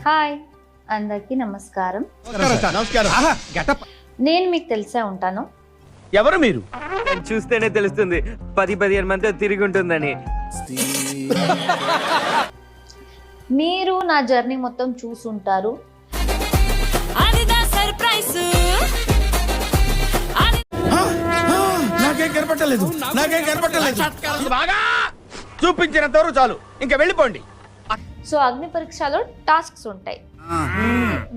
Hi అందరికీ నమస్కారం. నేను మీకు తెలిసే ఉంటాను. ఎవరు మీరు? చూస్తేనే తెలుస్తుంది 10-15 మంది తిరిగి ఉంటుందని. మీరు నా జర్నీ మొత్తం చూసుంటారు. నాకేం కనపట్టలేదు. బాగా చూపించినంత వరకు చాలు, ఇంకా వెళ్ళిపోండి. సో అగ్ని పరీక్షలో టాస్క్స్ ఉంటాయి.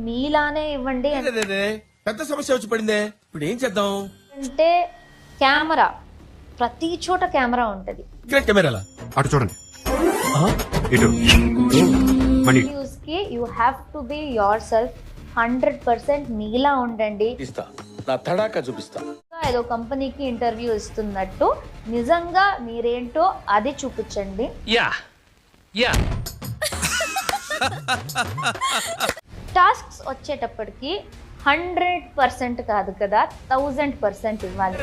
మీలానే ఇవ్వండి పెద్ద సమస్య వచ్చి పడిందే, ఇప్పుడు ఏం చేద్దాం? అంటే కెమెరా, ప్రతి చోట కెమెరా ఉంటది. కెమెరాలా? అటు చూడండి, ఇటు మణి. న్యూస్ కి you have to be your self. 100% మీలా ఉండండి. నా తడాకా చూపిస్తా. ఏదో కంపెనీకి ఇంటర్వ్యూ ఇస్తున్నట్టు నిజంగా మీరేంటో అది చూపించండి. టాస్క్స్ వచ్చేటప్పటికి 100% కాదు కదా, 1000% ఇవ్వాలి.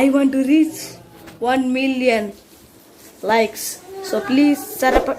I want to reach 1 million likes. So please sarapaka